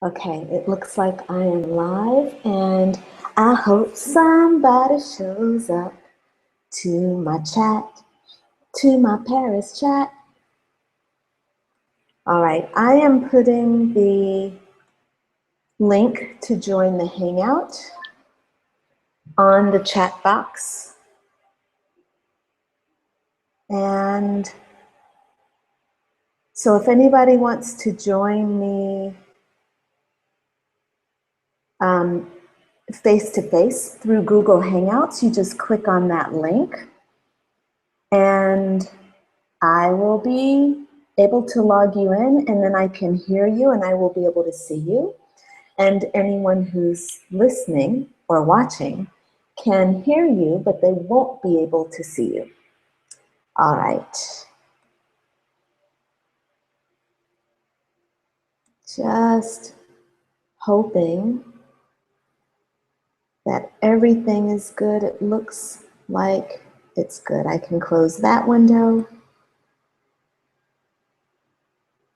Okay, it looks like I am live, and I hope somebody shows up to my chat, to my Paris chat. All right, I am putting the link to join the Hangout on the chat box. And so if anybody wants to join me face-to-face through Google Hangouts, you just click on that link and I will be able to log you in, and then I can hear you and I will be able to see you. And anyone who's listening or watching can hear you, but they won't be able to see you. All right. Just hoping that everything is good. It looks like it's good. I can close that window.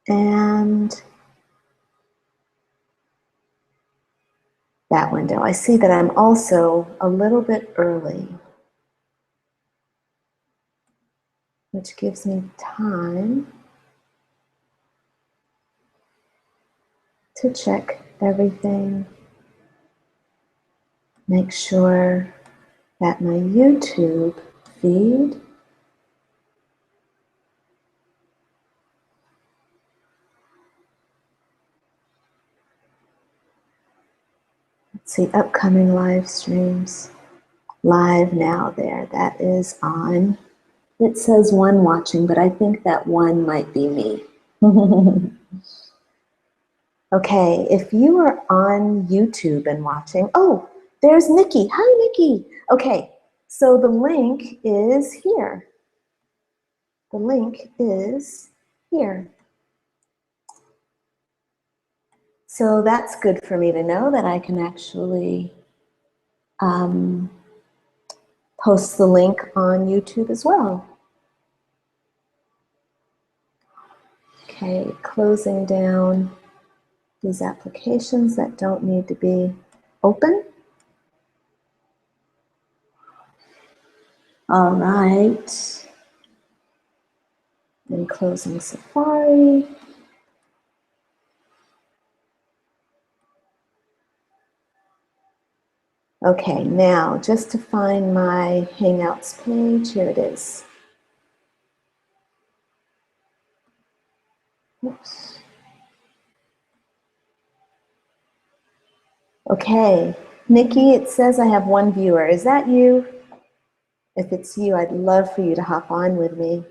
And that window. I see that I'm also a little bit early, which gives me time to check everything, make sure that my YouTube feed let's see, upcoming live streams, live now there, that is on. It says one watching, but I think that one might be me. Okay, if you are on YouTube and watching, oh, there's Nikki. Hi, Nikki. Okay, so the link is here. The link is here. So that's good for me to know that I can actually post the link on YouTube as well. Okay, closing down these applications that don't need to be open. All right. And closing Safari. Okay, now just to find my Hangouts page, here it is. Oops. Okay, Nikki, it says I have one viewer. Is that you? If it's you, I'd love for you to hop on with me.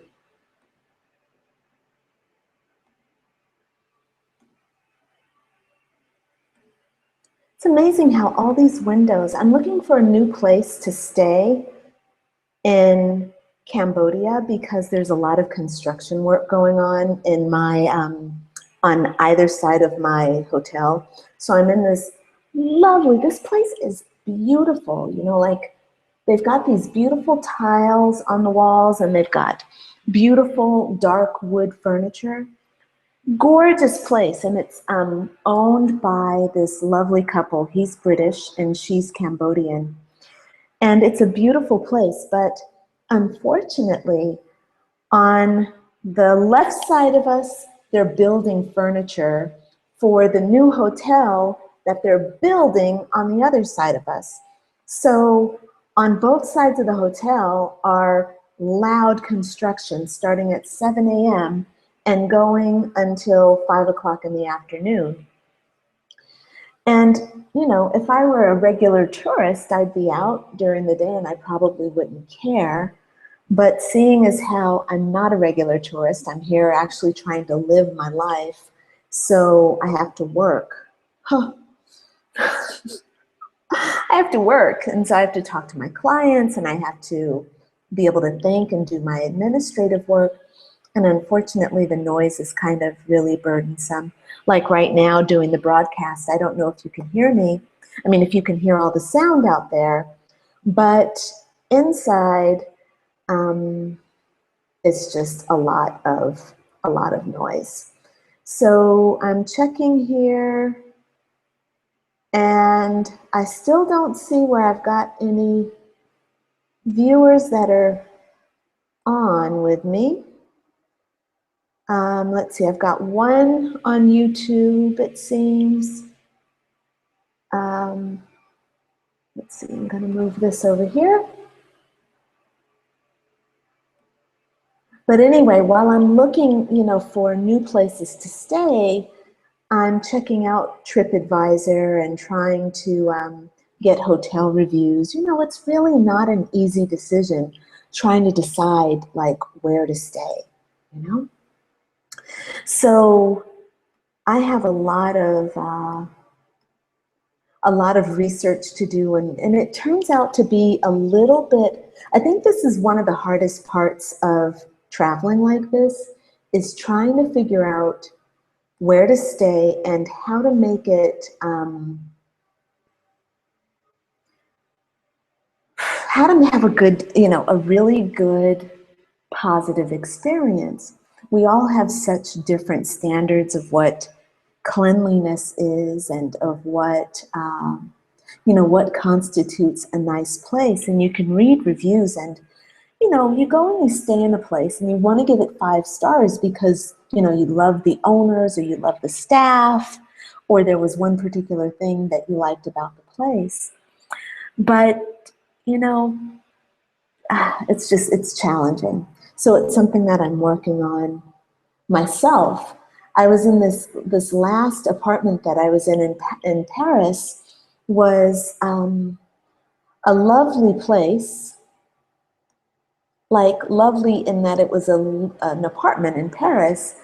It's amazing how all these windows, I'm looking for a new place to stay in Cambodia because there's a lot of construction work going on in my, on either side of my hotel. So I'm in this lovely, this place is beautiful, you know, like they've got these beautiful tiles on the walls and they've got beautiful dark wood furniture. Gorgeous place, and it's owned by this lovely couple. He's British and she's Cambodian. And it's a beautiful place, but unfortunately, on the left side of us, they're building furniture for the new hotel that they're building on the other side of us. So on both sides of the hotel are loud construction starting at 7 a.m. and going until 5 o'clock in the afternoon. And, you know, if I were a regular tourist, I'd be out during the day and I probably wouldn't care. But seeing as how I'm not a regular tourist, I'm here actually trying to live my life, so I have to work. Huh. I have to work, and so I have to talk to my clients, and I have to be able to think and do my administrative work. And unfortunately, the noise is kind of really burdensome. Like right now doing the broadcast, I don't know if you can hear me. I mean, if you can hear all the sound out there, but inside, it's just a lot of noise. So I'm checking here. And I still don't see where I've got any viewers that are on with me. Let's see, I've got one on YouTube, it seems. Let's see, I'm going to move this over here. But anyway, while I'm looking, for new places to stay, I'm checking out TripAdvisor and trying to get hotel reviews. It's really not an easy decision trying to decide like where to stay, So I have a lot of research to do, and it turns out to be a little bit, I think this is one of the hardest parts of traveling like this, is trying to figure out where to stay and how to make it, how to have a good, a really good positive experience. We all have such different standards of what cleanliness is and of what constitutes a nice place. And you can read reviews and, you go and you stay in a place and you want to give it 5 stars because, you love the owners or you love the staff, or there was one particular thing that you liked about the place. But, it's challenging. So it's something that I'm working on myself. I was in this last apartment that I was in Paris was a lovely place, like lovely in that it was an apartment in Paris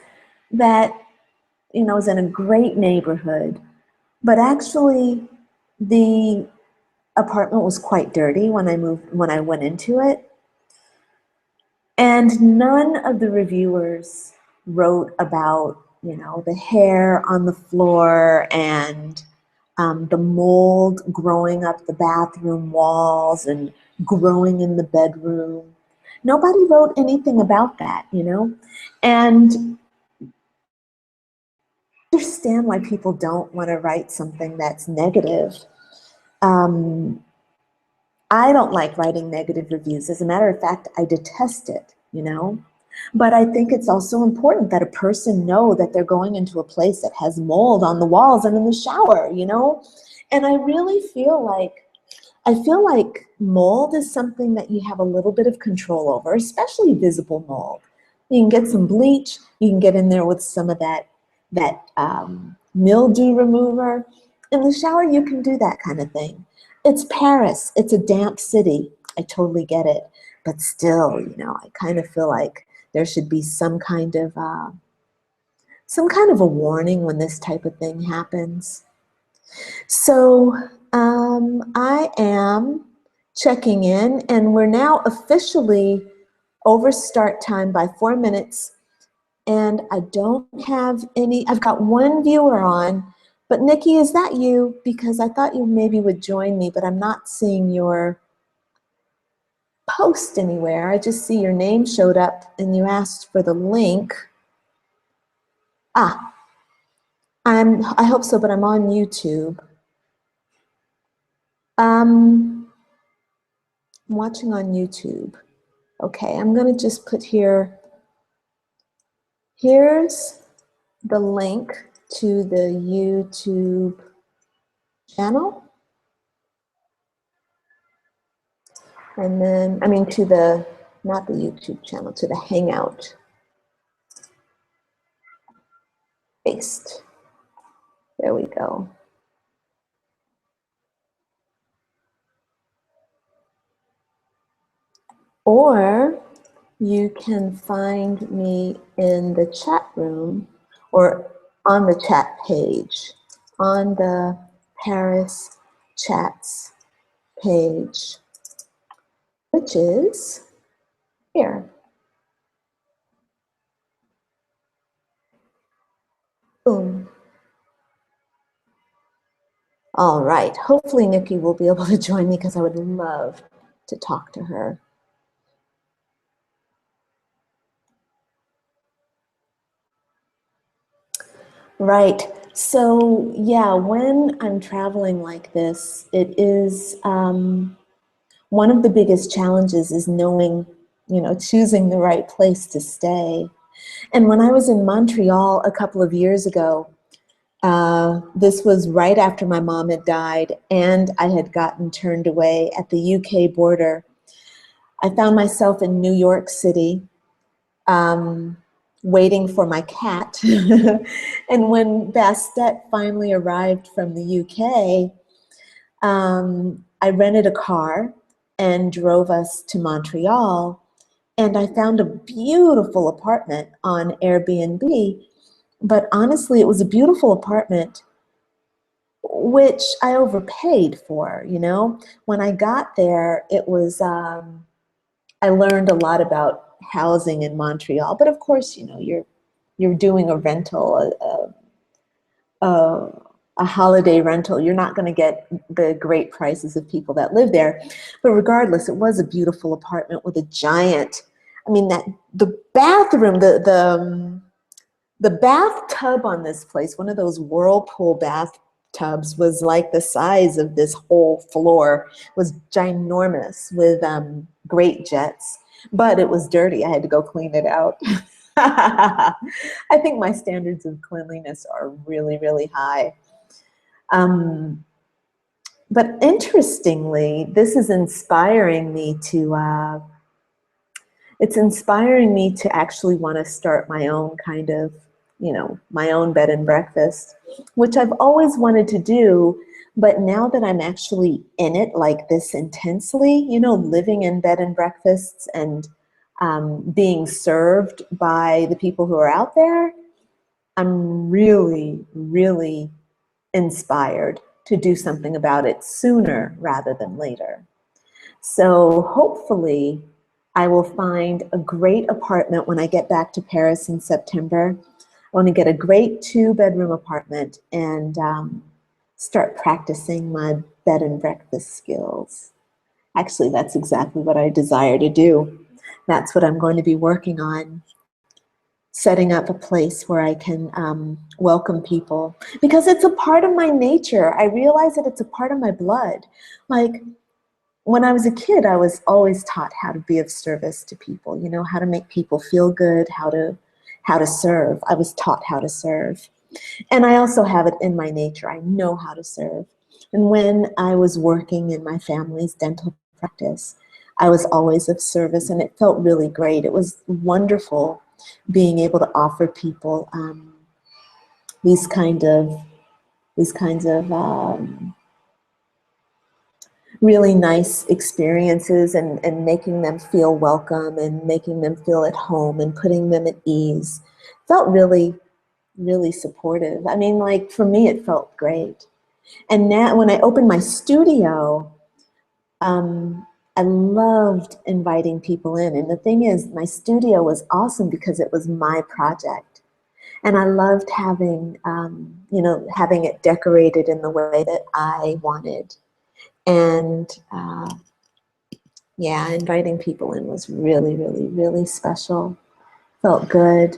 that was in a great neighborhood, but actually the apartment was quite dirty when I went into it. And none of the reviewers wrote about, the hair on the floor and the mold growing up the bathroom walls and growing in the bedroom. Nobody wrote anything about that, And I understand why people don't want to write something that's negative. I don't like writing negative reviews. As a matter of fact, I detest it, But I think it's also important that a person know that they're going into a place that has mold on the walls and in the shower, And I really feel like mold is something that you have a little bit of control over, especially visible mold. You can get some bleach. You can get in there with some of that mildew remover. In the shower, you can do that kind of thing. It's Paris. It's a damp city. I totally get it. But still, I kind of feel like there should be some kind of a warning when this type of thing happens. So I am checking in, and we're now officially over start time by 4 minutes. And I don't have any, I've got one viewer on, but Nikki, is that you? Because I thought you maybe would join me, but I'm not seeing your post anywhere. I just see your name showed up and you asked for the link. I hope so, but I'm on YouTube. I'm watching on YouTube. Okay, I'm gonna just put here's the link to the YouTube channel. And then, not the YouTube channel, to the Hangout. Paste. There we go. Or you can find me in the chat room or on the chat page, on the Paris chats page, which is here. Boom. All right, hopefully Nikki will be able to join me because I would love to talk to her. Right. So yeah, when I'm traveling like this, it is one of the biggest challenges is knowing, choosing the right place to stay. And when I was in Montreal a couple of years ago, this was right after my mom had died and I had gotten turned away at the UK border. I found myself in New York City, um, waiting for my cat. And when Bastet finally arrived from the UK, I rented a car and drove us to Montreal. And I found a beautiful apartment on Airbnb. But honestly, it was a beautiful apartment, which I overpaid for, When I got there, it was, I learned a lot about housing in Montreal. But of course, you're doing a rental, a holiday rental. You're not going to get the great prices of people that live there. But regardless, it was a beautiful apartment with a giant, the bathroom, the bathtub on this place, one of those whirlpool bathtubs, was like the size of this whole floor. It was ginormous with great jets, but it was dirty. I had to go clean it out. I think my standards of cleanliness are really, really high. Um, but interestingly, this is inspiring me it's inspiring me to actually want to start my own kind of, my own bed and breakfast, which I've always wanted to do. But now that I'm actually in it like this intensely, living in bed and breakfasts and being served by the people who are out there, I'm really, really inspired to do something about it sooner rather than later. So hopefully I will find a great apartment when I get back to Paris in September. I want to get a great 2-bedroom apartment and start practicing my bed and breakfast skills. Actually, that's exactly what I desire to do. That's what I'm going to be working on, setting up a place where I can welcome people, because it's a part of my nature. I realize that it's a part of my blood. Like, when I was a kid, I was always taught how to be of service to people, how to make people feel good, how to serve. I was taught how to serve. And I also have it in my nature. I know how to serve. And when I was working in my family's dental practice, I was always of service, and it felt really great. It was wonderful being able to offer people these kinds of really nice experiences, and making them feel welcome and making them feel at home and putting them at ease. Felt really, really supportive. Like, for me, it felt great. And now when I opened my studio, I loved inviting people in. And the thing is, my studio was awesome because it was my project. And I loved having, having it decorated in the way that I wanted. And yeah, inviting people in was really, really, really special. Felt good.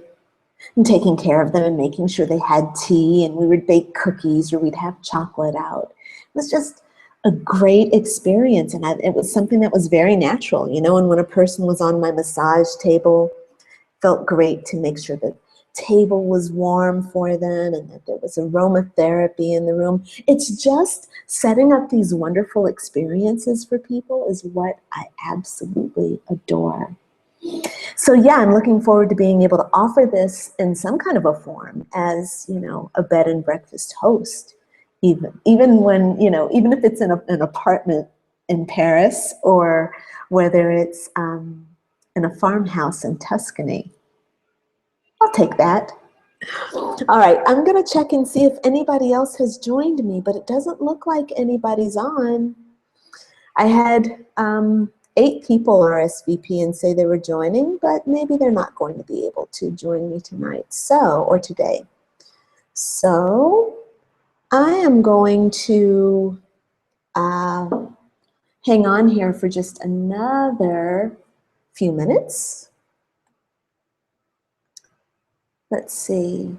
And taking care of them and making sure they had tea, and we would bake cookies or we'd have chocolate out. It was just a great experience, and it was something that was very natural, and when a person was on my massage table, felt great to make sure the table was warm for them and that there was aromatherapy in the room. It's just setting up these wonderful experiences for people is what I absolutely adore. So yeah, I'm looking forward to being able to offer this in some kind of a form as, a bed and breakfast host, even when, even if it's in an apartment in Paris, or whether it's in a farmhouse in Tuscany. I'll take that. All right, I'm going to check and see if anybody else has joined me, but it doesn't look like anybody's on. I had 8 people RSVP and say they were joining, but maybe they're not going to be able to join me tonight, or today. So I am going to hang on here for just another few minutes. Let's see.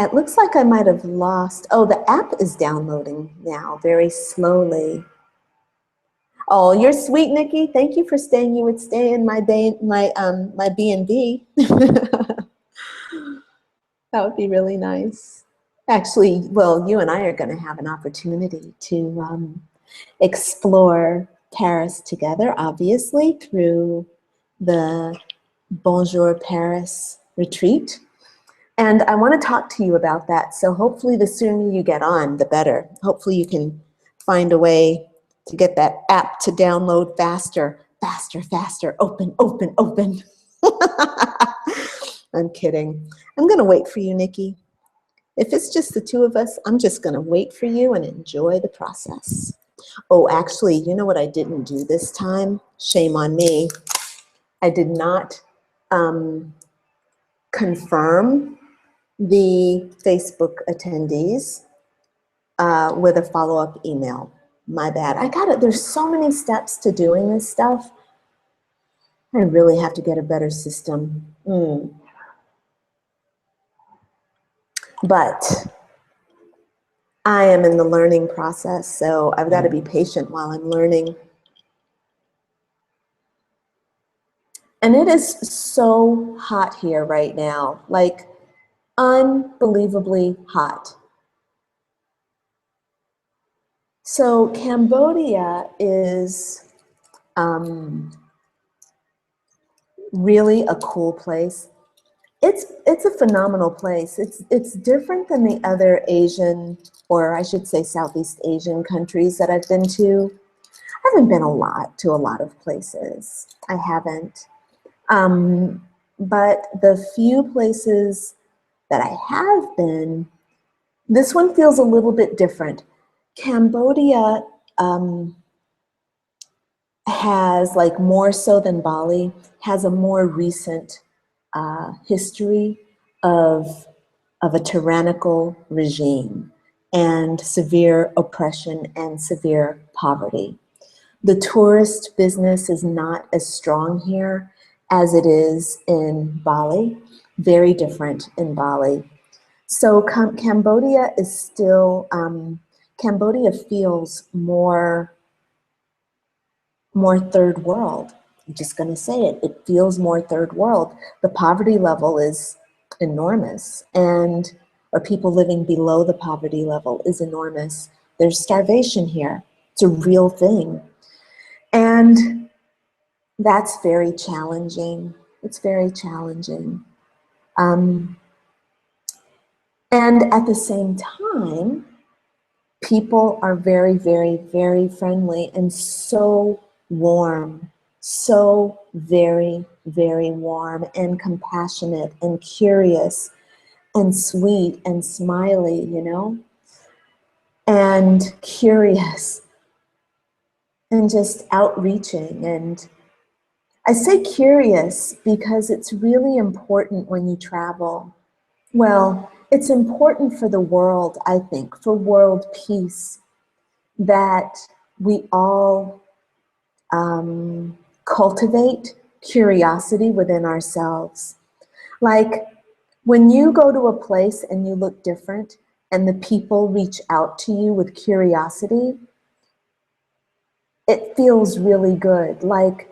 It looks like I might have lost. Oh, the app is downloading now very slowly. Oh, you're sweet, Nikki. Thank you for staying. You would stay in my my B&B. That would be really nice. Actually, well, you and I are going to have an opportunity to explore Paris together, obviously, through the Bonjour Paris retreat. And I want to talk to you about that. So hopefully the sooner you get on, the better. Hopefully you can find a way to get that app to download faster, faster, faster, open, open, open. I'm kidding. I'm going to wait for you, Nikki. If it's just the two of us, I'm just going to wait for you and enjoy the process. Oh, actually, you know what I didn't do this time? Shame on me. I did not confirm the Facebook attendees with a follow-up email. My bad. I got it. There's so many steps to doing this stuff. I really have to get a better system. But I am in the learning process, so I've got to be patient while I'm learning. And it is so hot here right now, like unbelievably hot. So Cambodia is really a cool place. It's a phenomenal place. It's different than the other Asian, or I should say Southeast Asian countries that I've been to. I haven't been to a lot of places. I haven't. But the few places that I have been, this one feels a little bit different. Cambodia has, like more so than Bali, has a more recent history of a tyrannical regime and severe oppression and severe poverty. The tourist business is not as strong here as it is in Bali, very different in Bali. So Cambodia is still, Cambodia feels more third world. I'm just going to say it. It feels more third world. The poverty level is enormous, and or people living below the poverty level is enormous. There's starvation here. It's a real thing. And that's very challenging. It's very challenging. And at the same time, people are very, very, very friendly and so warm, so very, very warm and compassionate and curious and sweet and smiley, you know, and curious and just outreaching. And I say curious because it's really important when you travel. Well, it's important for the world, I think, for world peace, that we all cultivate curiosity within ourselves. Like when you go to a place and you look different and the people reach out to you with curiosity, it feels really good. Like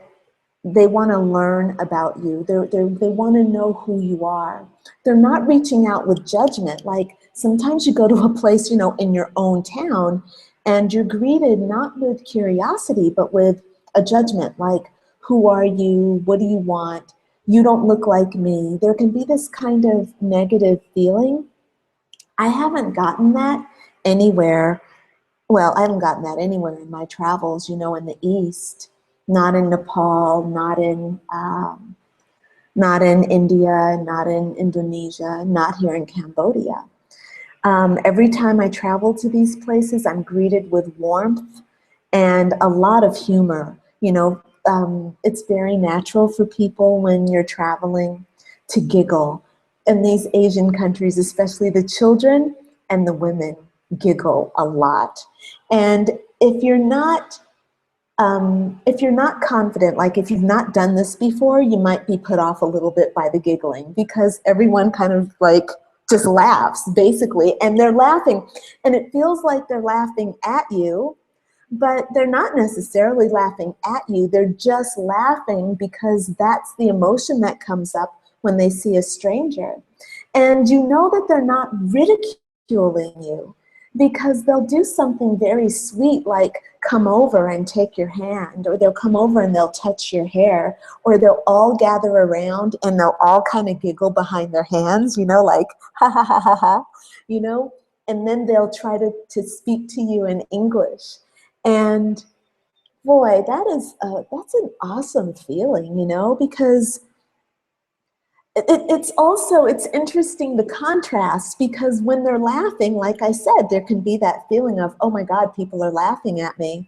they want to learn about you. They want to know who you are. They're not reaching out with judgment. Like sometimes you go to a place, you know, in your own town and you're greeted not with curiosity, but with a judgment. Like, who are you? What do you want? You don't look like me. There can be this kind of negative feeling. I haven't gotten that anywhere. Well, I haven't gotten that anywhere in my travels, you know, in the East. Not in Nepal, not in India, not in Indonesia, not here in Cambodia. Every time I travel to these places, I'm greeted with warmth and a lot of humor. You know, it's very natural for people when you're traveling to giggle. In these Asian countries, especially the children and the women giggle a lot. And if you're not confident, like if you've not done this before, you might be put off a little bit by the giggling because everyone kind of like just laughs, basically, and they're laughing, and it feels like they're laughing at you, but they're not necessarily laughing at you. They're just laughing because that's the emotion that comes up when they see a stranger. And you know that they're not ridiculing you, because they'll do something very sweet, like come over and take your hand, or they'll come over and they'll touch your hair, or they'll all gather around and they'll all kind of giggle behind their hands, you know, like ha ha ha ha ha, you know, and then they'll try to speak to you in English. And boy, that's an awesome feeling, you know, because it's interesting, the contrast, because when they're laughing, like I said, there can be that feeling of, oh my God, people are laughing at me.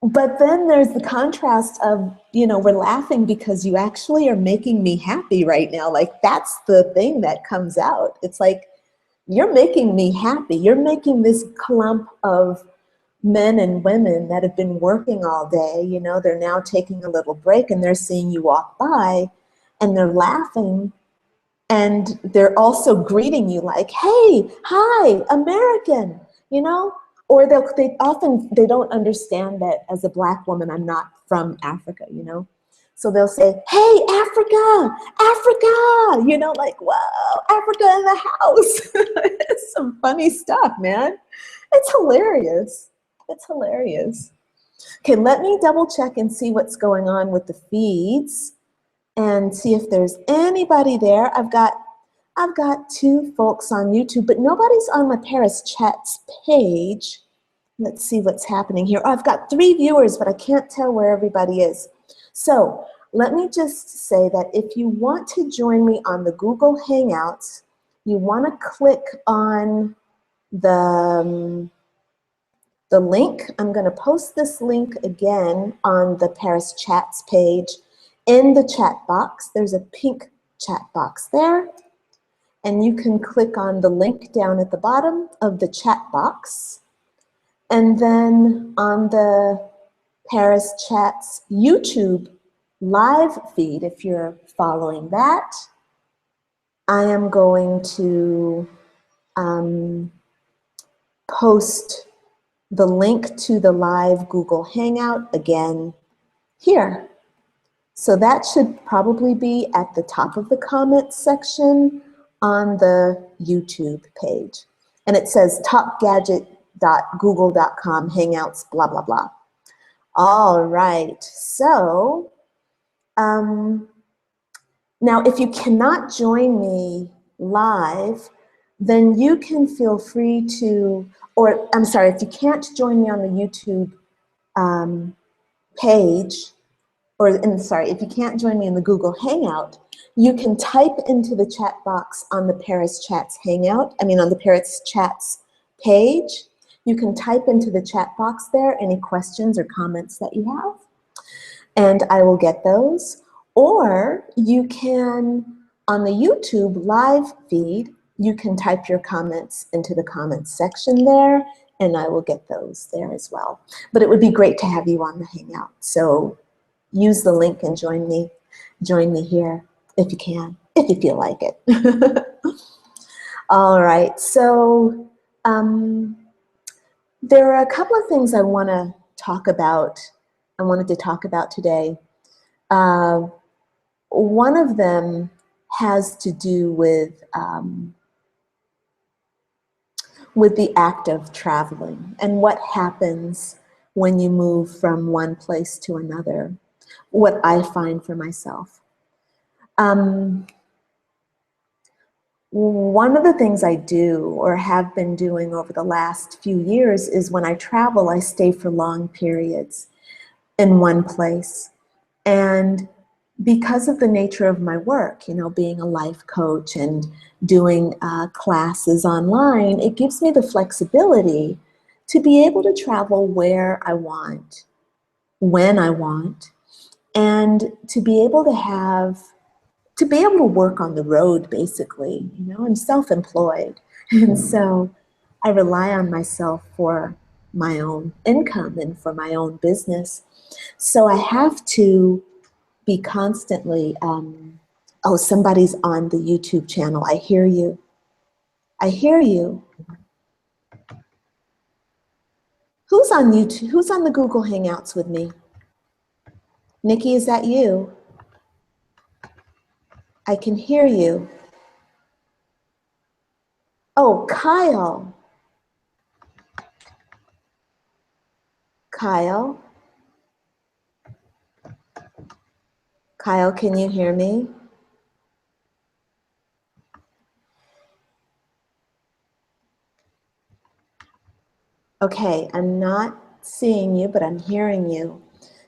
But then there's the contrast of, you know, we're laughing because you actually are making me happy right now. Like, that's the thing that comes out. It's like, you're making me happy. You're making this clump of men and women that have been working all day, you know, they're now taking a little break and they're seeing you walk by and they're laughing, and they're also greeting you like, hey, hi, American, you know, or they don't understand that as a Black woman, I'm not from Africa, you know. So they'll say, hey, Africa, Africa, you know, like, whoa, Africa in the house. It's some funny stuff, man. It's hilarious. It's hilarious. Okay, let me double check and see what's going on with the feeds and see if there's anybody there. I've got 2 folks on YouTube, but nobody's on my Paris Chats page. Let's see what's happening here. Oh, I've got 3 viewers, but I can't tell where everybody is. So let me just say that if you want to join me on the Google Hangouts, you want to click on the link. I'm going to post this link again on the Paris Chats page in the chat box. There's a pink chat box there, and you can click on the link down at the bottom of the chat box. And then on the Paris Chats YouTube live feed, if you're following that, I am going to post the link to the live Google Hangout again here. So that should probably be at the top of the comments section on the YouTube page. And it says topgadget.google.com hangouts, blah, blah, blah. All right, so now if you cannot join me live, then you can feel free to, or I'm sorry, if you can't join me on the YouTube page, if you can't join me in the Google Hangout, you can type into the chat box on the Paris Chats Hangout, on the Paris Chats page. You can type into the chat box there any questions or comments that you have, and I will get those. Or you can, on the YouTube live feed, you can type your comments into the comments section there, and I will get those there as well. But it would be great to have you on the Hangout. So use the link and join me here if you can, if you feel like it. All right, so there are a couple of things I wanted to talk about today. One of them has to do with the act of traveling and what happens when you move from one place to another, what I find for myself. One of the things I do or have been doing over the last few years is when I travel, I stay for long periods in one place. And because of the nature of my work, being a life coach and doing classes online, it gives me the flexibility to be able to travel where I want, when I want, and to be able to work on the road, basically. I'm self-employed, and so I rely on myself for my own income and for my own business. So I have to be constantly Oh, somebody's on the YouTube channel. I hear you. I hear you. Who's on YouTube? Who's on the Google Hangouts with me? Nikki, is that you? I can hear you. Oh, Kyle. Kyle. Kyle, can you hear me? Okay, I'm not seeing you, but I'm hearing you.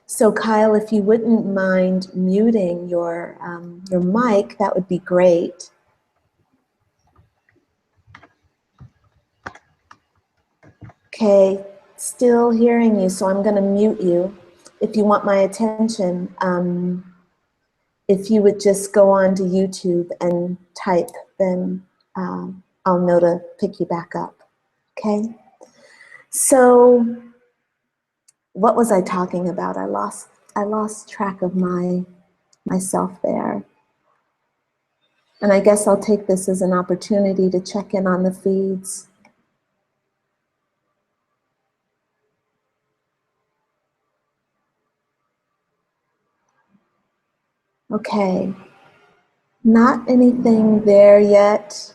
So Kyle, if you wouldn't mind muting your mic, that would be great. Okay, still hearing you, so I'm going to mute you. If you want my attention, if you would just go on to YouTube and type, then I'll know to pick you back up. Okay? So what was I talking about? I lost track of myself there. And I guess I'll take this as an opportunity to check in on the feeds. Okay, not anything there yet.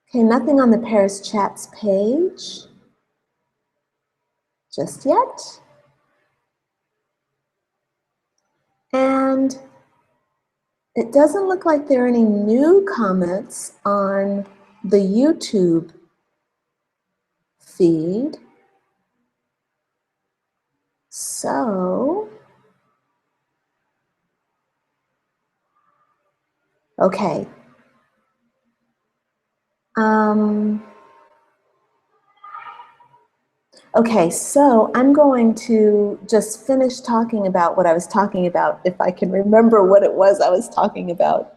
Okay, nothing on the Paris Chats page just yet. And it doesn't look like there are any new comments on the YouTube feed. So, okay. Okay, so I'm going to just finish talking about what I was talking about, if I can remember what it was I was talking about.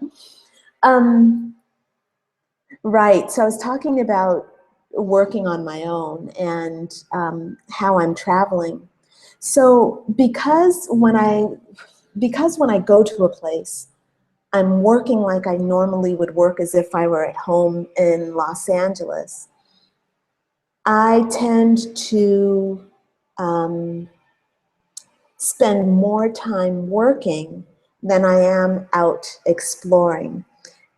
Right, so I was talking about working on my own and how I'm traveling. So because when I go to a place, I'm working like I normally would work as if I were at home in Los Angeles. I tend to spend more time working than I am out exploring.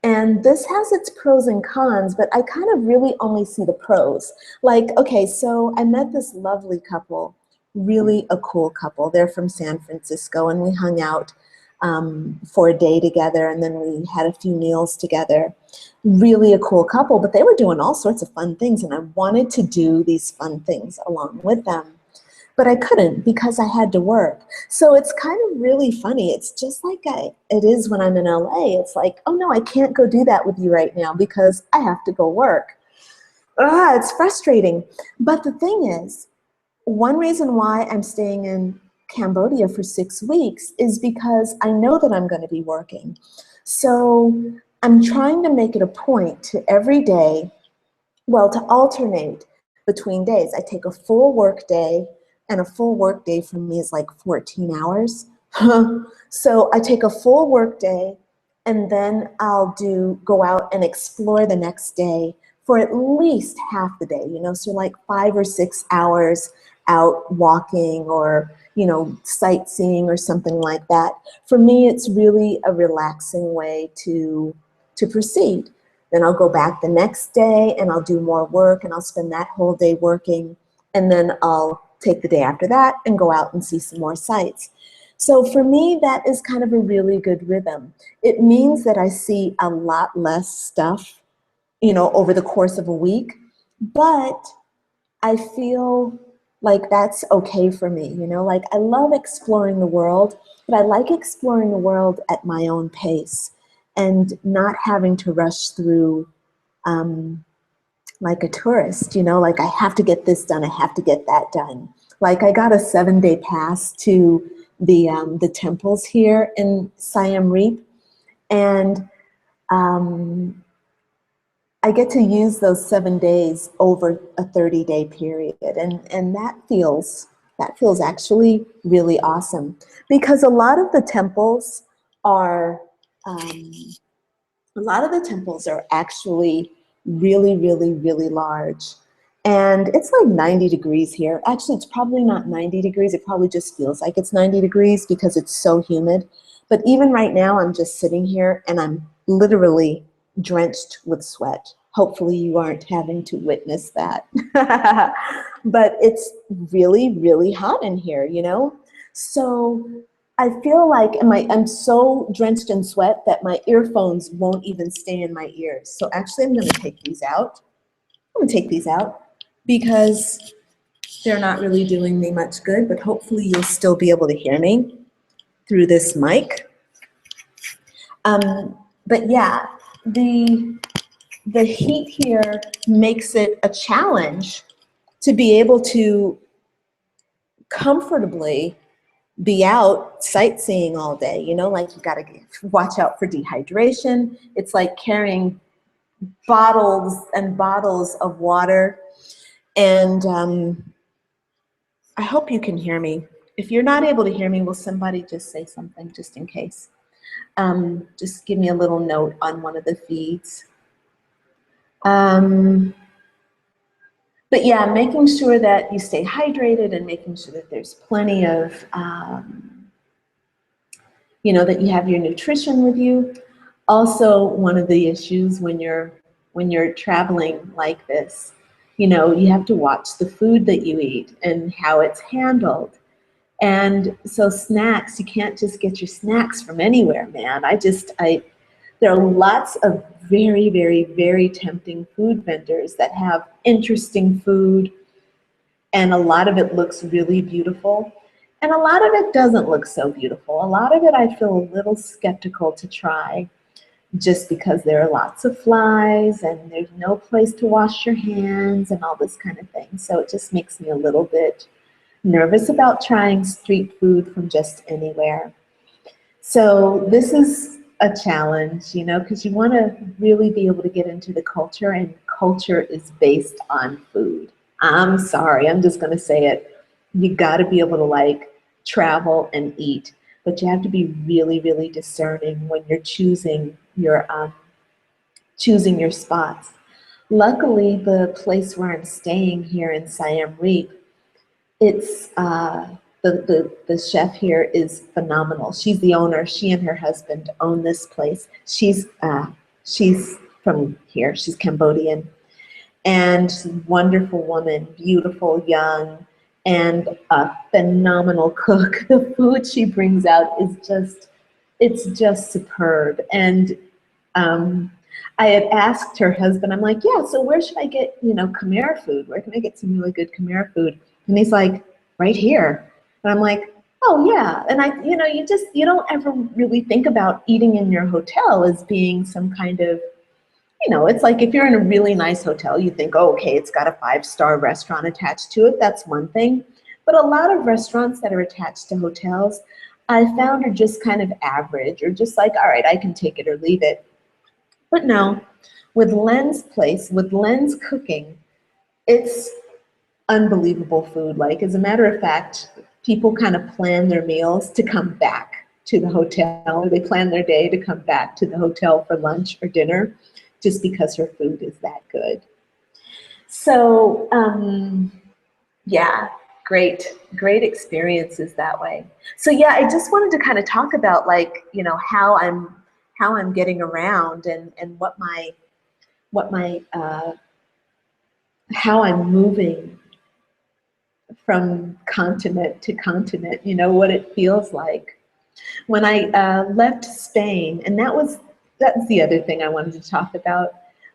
And this has its pros and cons, but I kind of really only see the pros. Like, okay, so I met this lovely couple, really a cool couple. They're from San Francisco, and we hung out for a day together, and then we had a few meals together. Really a cool couple, but they were doing all sorts of fun things, and I wanted to do these fun things along with them. But I couldn't because I had to work. So it's kind of really funny. It's just like it is when I'm in LA. It's like, oh no, I can't go do that with you right now because I have to go work. It's frustrating. But the thing is, one reason why I'm staying in Cambodia for 6 weeks is because I know that I'm going to be working. So I'm trying to make it a point to every day, well, to alternate between days. I take a full work day, and a full work day for me is like 14 hours. So I take a full work day, and then I'll go out and explore the next day for at least half the day, so like 5 or 6 hours out walking or, sightseeing or something like that. For me, it's really a relaxing way to proceed. Then I'll go back the next day and I'll do more work, and I'll spend that whole day working, and then I'll take the day after that and go out and see some more sights. So for me, that is kind of a really good rhythm. It means that I see a lot less stuff, over the course of a week, but I feel like that's okay for me, like I love exploring the world, but I like exploring the world at my own pace and not having to rush through like a tourist, like I have to get this done, I have to get that done. Like I got a 7-day pass to the temples here in Siam Reap, and I get to use those 7 days over a 30-day period, and that feels actually really awesome, because a lot of the temples are, a lot of the temples are actually really, really, really large. And it's like 90 degrees here. Actually, it's probably not 90 degrees. It probably just feels like it's 90 degrees because it's so humid. But even right now, I'm just sitting here and I'm literally drenched with sweat. Hopefully you aren't having to witness that. But it's really, really hot in here, you know? So I feel like I'm so drenched in sweat that my earphones won't even stay in my ears. So actually I'm gonna take these out. I'm gonna take these out because they're not really doing me much good, but hopefully you'll still be able to hear me through this mic. But yeah, the heat here makes it a challenge to be able to comfortably be out sightseeing all day. You know, like you gotta watch out for dehydration. It's like carrying bottles and bottles of water. And I hope you can hear me. If you're not able to hear me, will somebody just say something just in case? Just give me a little note on one of the feeds. But yeah, making sure that you stay hydrated and making sure that there's plenty of, you know, that you have your nutrition with you. Also, one of the issues when you're traveling like this, you know, you have to watch the food that you eat and how it's handled. And so snacks, you can't just get your snacks from anywhere, man. There are lots of very, very, very tempting food vendors that have interesting food, and a lot of it looks really beautiful, and a lot of it doesn't look so beautiful. A lot of it I feel a little skeptical to try just because there are lots of flies and there's no place to wash your hands and all this kind of thing. So it just makes me a little bit nervous about trying street food from just anywhere. So this is a challenge, you know, because you want to really be able to get into the culture, and culture is based on food. I'm sorry, I'm just going to say it. You got to be able to like travel and eat, but you have to be really, really discerning when you're choosing your spots. Luckily, the place where I'm staying here in Siam Reap, it's the chef here is phenomenal. She's the owner. She and her husband own this place. She's from here. She's Cambodian, and she's a wonderful woman, beautiful, young, and a phenomenal cook. The food she brings out is just superb. And I had asked her husband, I'm like, yeah, so where should I get, you know, Khmer food? Where can I get some really good Khmer food? And he's like, right here. And I'm like, oh yeah. And you don't ever really think about eating in your hotel as being some kind of, you know, it's like if you're in a really nice hotel, you think, oh, okay, it's got a 5-star restaurant attached to it. That's one thing. But a lot of restaurants that are attached to hotels, I found are just kind of average, or just like, all right, I can take it or leave it. But no, with Len's place, with Len's cooking, it's unbelievable food. Like, as a matter of fact, people kind of plan their meals to come back to the hotel. They plan their day to come back to the hotel for lunch or dinner just because her food is that good. So, yeah, great experiences that way. So yeah, I just wanted to kind of talk about, like, you know, how I'm getting around and how I'm moving from continent to continent, you know, what it feels like. When I left Spain, and that's the other thing I wanted to talk about.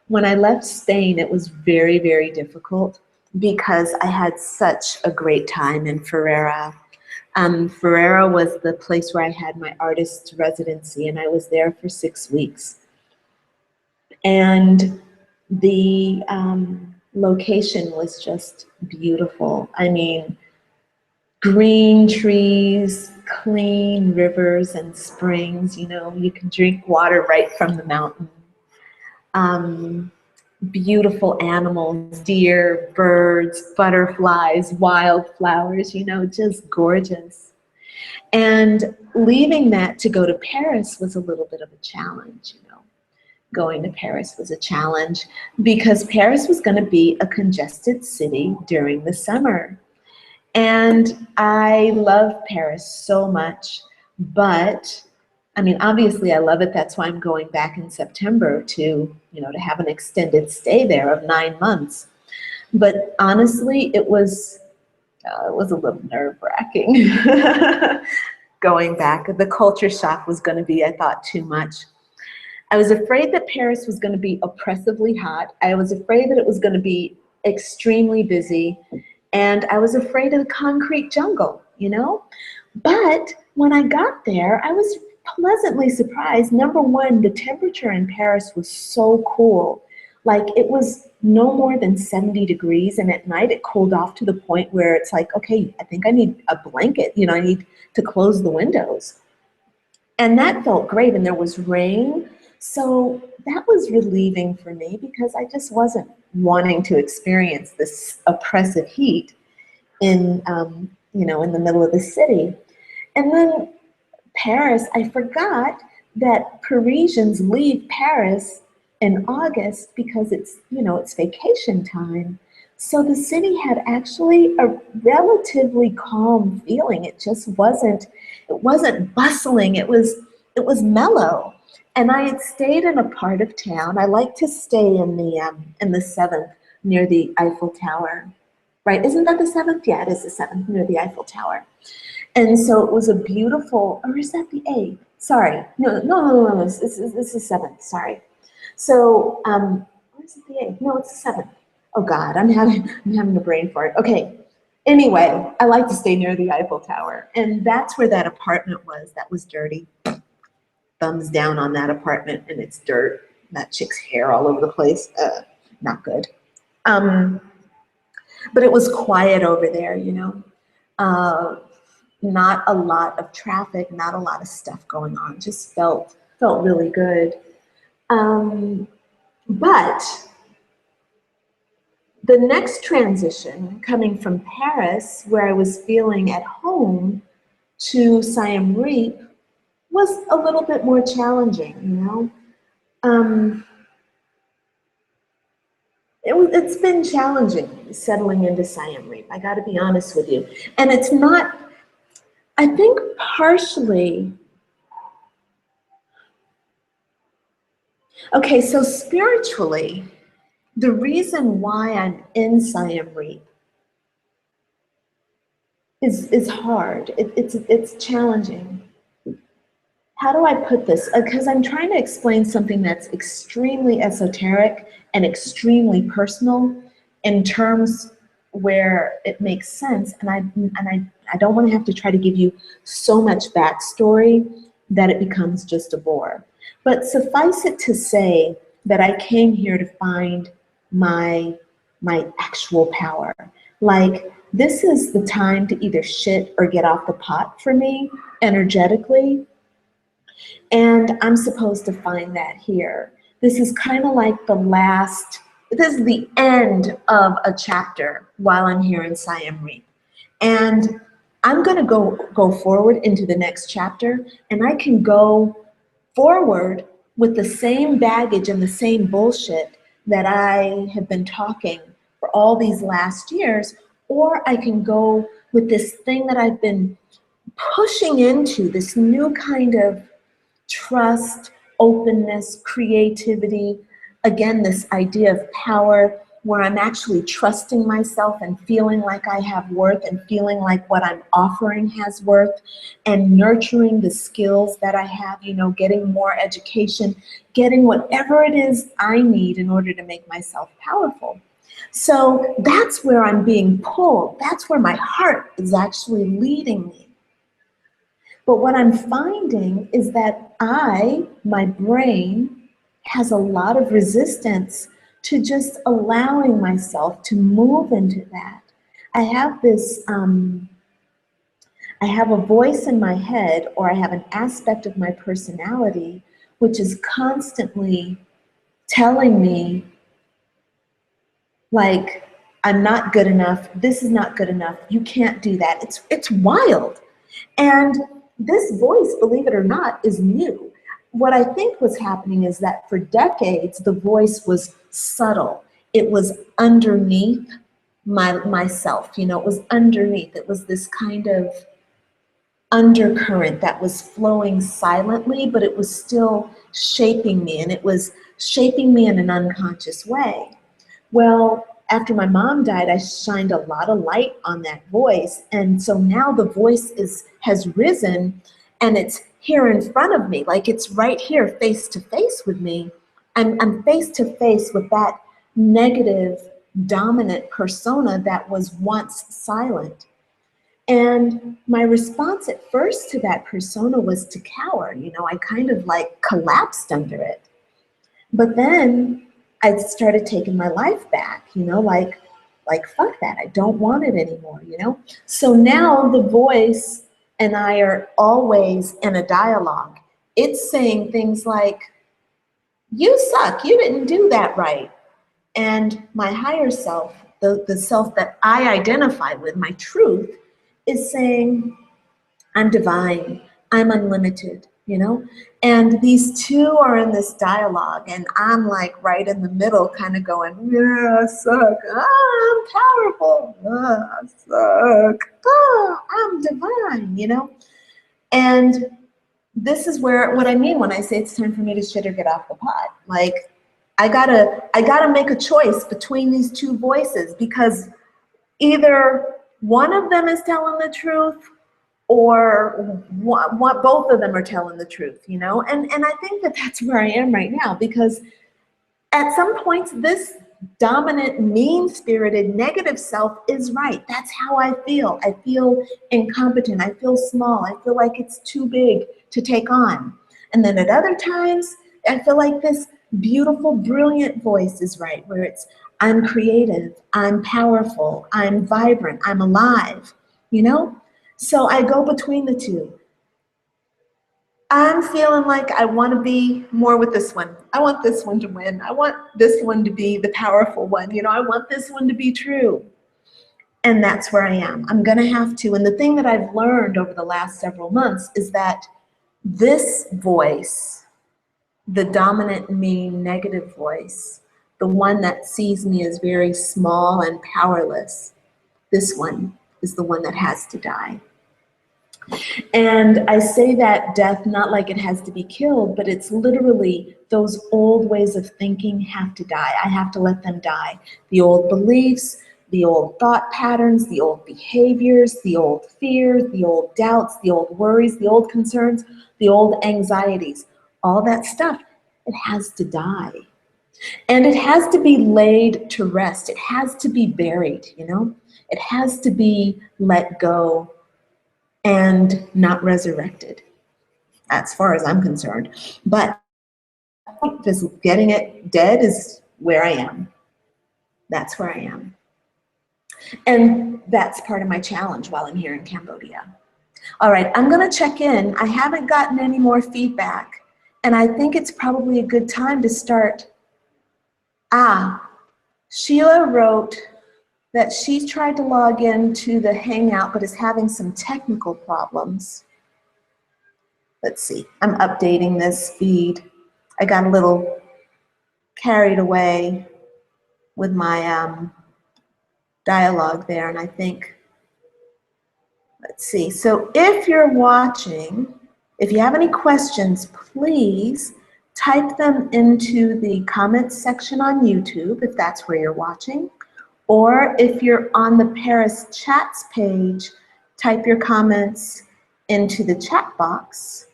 When I left Spain, it was very, very difficult because I had such a great time in Ferrera. Ferrera was the place where I had my artist's residency, and I was there for 6 weeks. And the location was just beautiful. I mean, green trees, clean rivers and springs, you know, you can drink water right from the mountain. Beautiful animals, deer, birds, butterflies, wildflowers, you know, just gorgeous. And leaving that to go to Paris was a little bit of a challenge, you know. Going to Paris was a challenge because Paris was going to be a congested city during the summer. And I love Paris so much, but I mean, obviously I love it. That's why I'm going back in September to, you know, to have an extended stay there of 9 months. But honestly, it was a little nerve-wracking going back. The culture shock was going to be, I thought, too much. I was afraid that Paris was going to be oppressively hot. I was afraid that it was going to be extremely busy. And I was afraid of the concrete jungle, you know? But when I got there, I was pleasantly surprised. Number one, the temperature in Paris was so cool. Like, it was no more than 70 degrees, and at night it cooled off to the point where it's like, okay, I think I need a blanket, you know, I need to close the windows. And that felt great, and there was rain. So that was relieving for me because I just wasn't wanting to experience this oppressive heat in, you know, in the middle of the city. And then Paris, I forgot that Parisians leave Paris in August because it's, you know, it's vacation time. So the city had actually a relatively calm feeling. It just wasn't, it wasn't bustling. It was mellow. And I had stayed in a part of town. I like to stay in the 7th near the Eiffel Tower. Right? Isn't that the 7th? Yeah, it is the 7th near the Eiffel Tower. And so it was a beautiful, or is that the 8th? Sorry. No. This is 7th. Sorry. So, or is it the 8th? No, it's the 7th. Oh God, I'm having a brain fart. Okay. Anyway, I like to stay near the Eiffel Tower. And that's where that apartment was. That was dirty. Thumbs down on that apartment, and it's dirt. That chick's hair all over the place. Not good. But it was quiet over there, you know. Not a lot of traffic, not a lot of stuff going on. Just felt really good. But the next transition, coming from Paris, where I was feeling at home, to Siem Reap, was a little bit more challenging, you know. It's been challenging settling into Siem Reap, I got to be honest with you. And it's not, I think partially, okay, so spiritually, the reason why I'm in Siem Reap is hard. It's challenging. How do I put this? Because I'm trying to explain something that's extremely esoteric and extremely personal in terms where it makes sense, and I don't want to have to try to give you so much backstory that it becomes just a bore. But suffice it to say that I came here to find my actual power. Like, this is the time to either shit or get off the pot for me energetically. And I'm supposed to find that here. This is kind of like this is the end of a chapter while I'm here in Siem Reap. And I'm gonna go forward into the next chapter, and I can go forward with the same baggage and the same bullshit that I have been talking for all these last years, or I can go with this thing that I've been pushing into, this new kind of trust, openness, creativity. Again, this idea of power where I'm actually trusting myself and feeling like I have worth and feeling like what I'm offering has worth, and nurturing the skills that I have, you know, getting more education, getting whatever it is I need in order to make myself powerful. So that's where I'm being pulled. That's where my heart is actually leading me. But what I'm finding is that my brain, has a lot of resistance to just allowing myself to move into that. I have this, I have a voice in my head, or I have an aspect of my personality which is constantly telling me, like, I'm not good enough, this is not good enough, you can't do that. It's wild. And this voice, believe it or not, is new. What I think was happening is that for decades, the voice was subtle. It was underneath myself, you know, it was underneath. It was this kind of undercurrent that was flowing silently, but it was still shaping me, and it was shaping me in an unconscious way. Well, after my mom died, I shined a lot of light on that voice, and so now the voice has risen, and it's here in front of me, like it's right here, face to face with me. I'm face to face with that negative, dominant persona that was once silent. And my response at first to that persona was to cower. You know, I kind of like collapsed under it. But then I started taking my life back, you know, like fuck that. I don't want it anymore, you know? So now the voice and I are always in a dialogue. It's saying things like, you suck, you didn't do that right. And my higher self, the self that I identify with, my truth, is saying, I'm divine, I'm unlimited, you know? And these two are in this dialogue, and I'm like right in the middle, kind of going, yeah, I suck, I'm powerful, I suck, I'm divine, you know? And this is where, what I mean when I say it's time for me to shit or get off the pot. Like, I gotta make a choice between these two voices, because either one of them is telling the truth, or what both of them are telling the truth, you know? And I think that that's where I am right now, because at some points this dominant, mean-spirited, negative self is right. That's how I feel. I feel incompetent. I feel small. I feel like it's too big to take on. And then at other times, I feel like this beautiful, brilliant voice is right, where it's, I'm creative, I'm powerful, I'm vibrant, I'm alive, you know? So I go between the two. I'm feeling like I want to be more with this one. I want this one to win. I want this one to be the powerful one. You know, I want this one to be true. And that's where I am. I'm going to have to. And the thing that I've learned over the last several months is that this voice, the dominant, mean, negative voice, the one that sees me as very small and powerless, this one is the one that has to die. And I say that death not like it has to be killed, but it's literally those old ways of thinking have to die. I have to let them die. The old beliefs, the old thought patterns, the old behaviors, the old fears, the old doubts, the old worries, the old concerns, the old anxieties, all that stuff, it has to die. And it has to be laid to rest. It has to be buried, you know? It has to be let go and not resurrected, as far as I'm concerned. But just getting it dead is where I am. That's where I am. And that's part of my challenge while I'm here in Cambodia. All right, I'm gonna check in. I haven't gotten any more feedback, and I think it's probably a good time to start. Sheila wrote that she's tried to log into the Hangout but is having some technical problems. Let's see, I'm updating this feed. I got a little carried away with my dialogue there, and I think, let's see. So if you're watching, if you have any questions, please type them into the comments section on YouTube, if that's where you're watching. Or if you're on the Paris Chats page, type your comments into the chat box,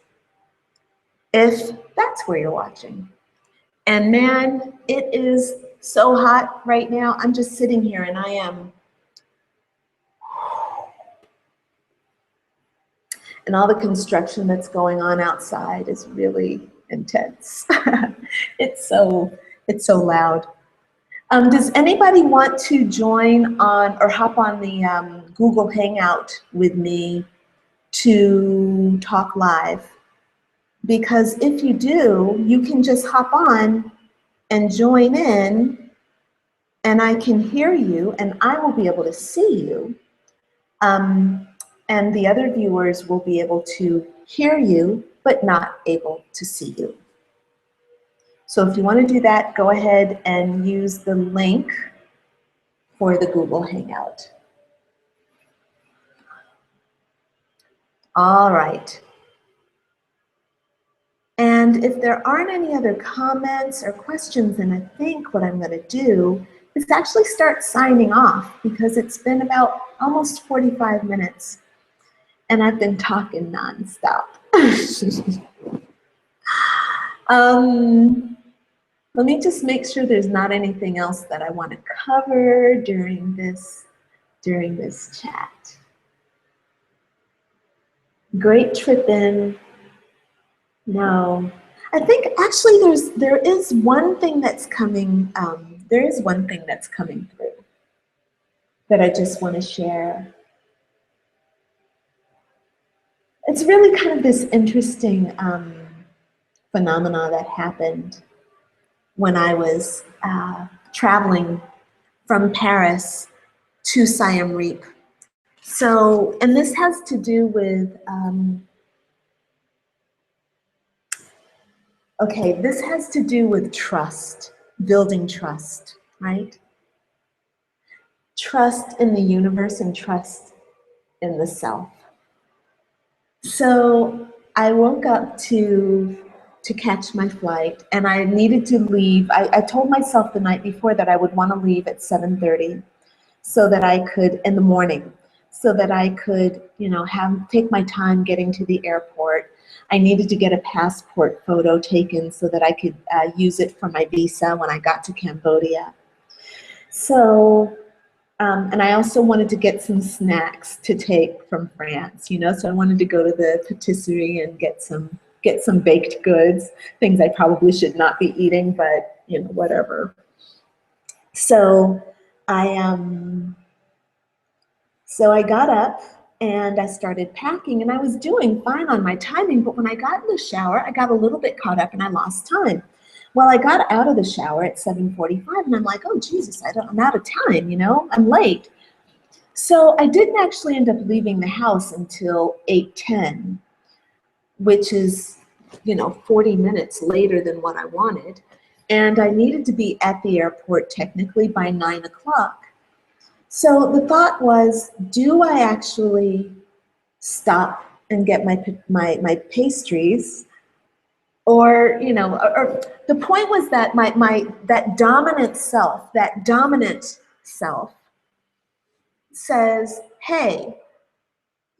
if that's where you're watching. And man, it is so hot right now. I'm just sitting here and I am, and all the construction that's going on outside is really intense. It's so loud. Does anybody want to join on or hop on the Google Hangout with me to talk live? Because if you do, you can just hop on and join in, and I can hear you and I will be able to see you. and the other viewers will be able to hear you, but not able to see you. So if you want to do that, go ahead and use the link for the Google Hangout. All right. And if there aren't any other comments or questions, then I think what I'm going to do is actually start signing off, because it's been about almost 45 minutes and I've been talking nonstop. Let me just make sure there's not anything else that I want to cover during this chat. Great trip in. No, I think actually there is one thing that's coming. There is one thing that's coming through that I just want to share. It's really kind of this interesting phenomena that happened when I was traveling from Paris to Siem Reap. So, and this has to do with, okay, this has to do with trust, building trust, right? Trust in the universe and trust in the self. So I woke up to catch my flight, and I needed to leave. I told myself the night before that I would want to leave at 7:30 so that I could, in the morning, so that I could, you know, take my time getting to the airport. I needed to get a passport photo taken so that I could use it for my visa when I got to Cambodia. So, and I also wanted to get some snacks to take from France, you know, so I wanted to go to the patisserie and get some baked goods, things I probably should not be eating, but, you know, whatever. So I got up and I started packing, and I was doing fine on my timing, but when I got in the shower, I got a little bit caught up and I lost time. Well, I got out of the shower at 7:45 and I'm like, oh Jesus, I'm out of time, you know, I'm late. So I didn't actually end up leaving the house until 8:10, which is, you know, 40 minutes later than what I wanted. And I needed to be at the airport technically by 9 o'clock. So the thought was, do I actually stop and get my pastries? Or, you know, or the point was that that dominant self says, hey,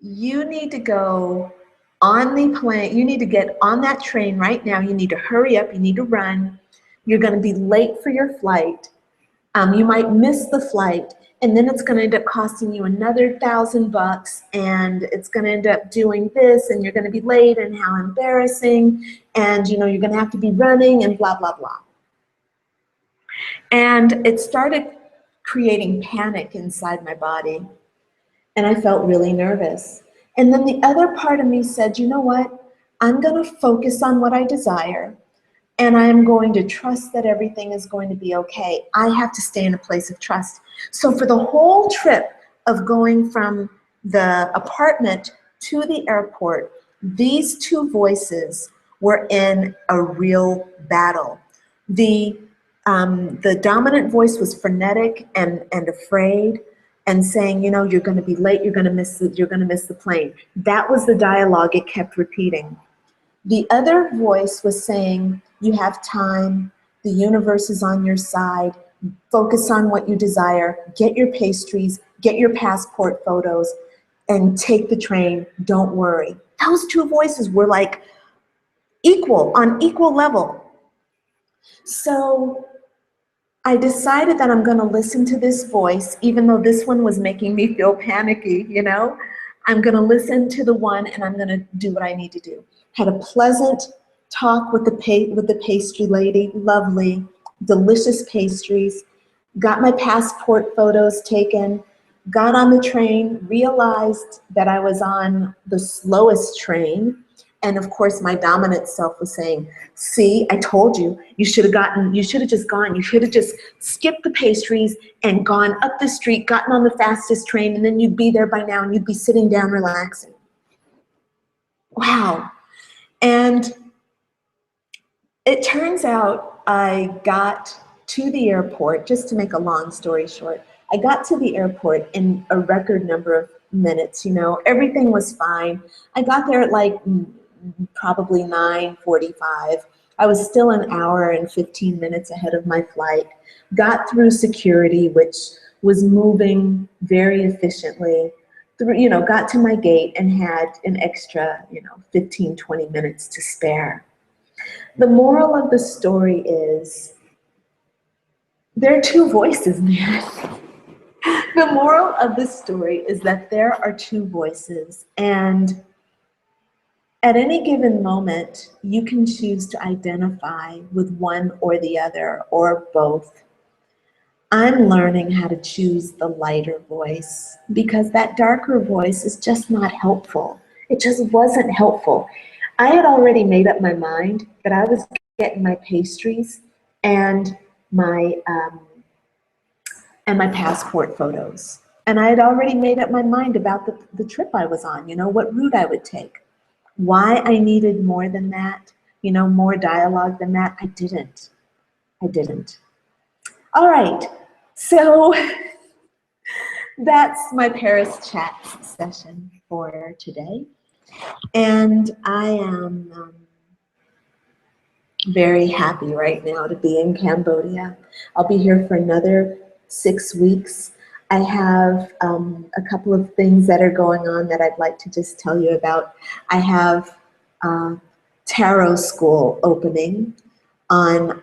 you need to go on the plane, you need to get on that train right now, you need to hurry up, you need to run, you're going to be late for your flight, you might miss the flight, and then it's going to end up costing you another $1,000, and it's going to end up doing this, and you're going to be late, and how embarrassing, and you know, you're going to have to be running, and blah, blah, blah. And it started creating panic inside my body, and I felt really nervous. And then the other part of me said, you know what? I'm going to focus on what I desire, and I'm going to trust that everything is going to be okay. I have to stay in a place of trust. So for the whole trip of going from the apartment to the airport, these two voices were in a real battle. The dominant voice was frenetic and afraid, and saying, you know, you're going to be late, you're going to miss the plane. That was the dialogue it kept repeating. The other voice was saying, you have time, the universe is on your side, focus on what you desire, get your pastries, get your passport photos, and take the train, don't worry. Those two voices were like on equal level. So I decided that I'm going to listen to this voice, even though this one was making me feel panicky, you know. I'm going to listen to the one, and I'm going to do what I need to do. Had a pleasant talk with the pastry lady, lovely, delicious pastries. Got my passport photos taken, got on the train, realized that I was on the slowest train, And of course, my dominant self was saying, see, I told you, you should have just gone. You should have just skipped the pastries and gone up the street, gotten on the fastest train, and then you'd be there by now and you'd be sitting down relaxing. Wow. And it turns out I got to the airport, just to make a long story short, I got to the airport in a record number of minutes, you know, everything was fine. I got there at like probably 9:45. I was still an hour and 15 minutes ahead of my flight, got through security, which was moving very efficiently, you know, got to my gate and had an extra, you know, 15, 20 minutes to spare. The moral of the story is there are two voices, man. The moral of the story is that there are two voices, and at any given moment, you can choose to identify with one or the other or both. I'm learning how to choose the lighter voice because that darker voice is just not helpful. It just wasn't helpful. I had already made up my mind that I was getting my pastries and my passport photos. And I had already made up my mind about the trip I was on, you know, what route I would take. Why I needed more than that, you know, more dialogue than that, I didn't. All right, so that's my Paris chat session for today. And I am very happy right now to be in Cambodia. I'll be here for another 6 weeks. I have a couple of things that are going on that I'd like to just tell you about. I have tarot school opening on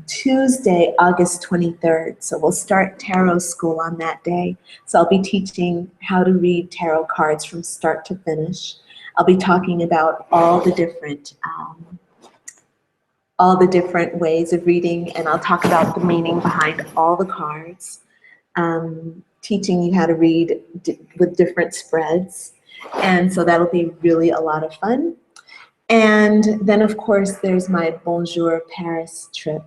Tuesday, August 23rd. So we'll start tarot school on that day. So I'll be teaching how to read tarot cards from start to finish. I'll be talking about all the different ways of reading, and I'll talk about the meaning behind all the cards. Teaching you how to read with different spreads, and so that'll be really a lot of fun. And then of course there's my Bonjour Paris trip,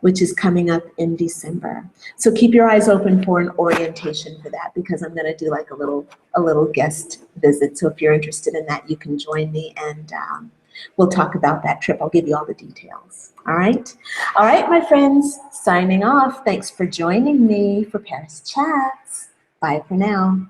which is coming up in December. So keep your eyes open for an orientation for that, because I'm going to do like a little guest visit. So if you're interested in that, you can join me, and we'll talk about that trip. I'll give you all the details. All right, my friends, signing off. Thanks for joining me for Paris Chats. Bye for now.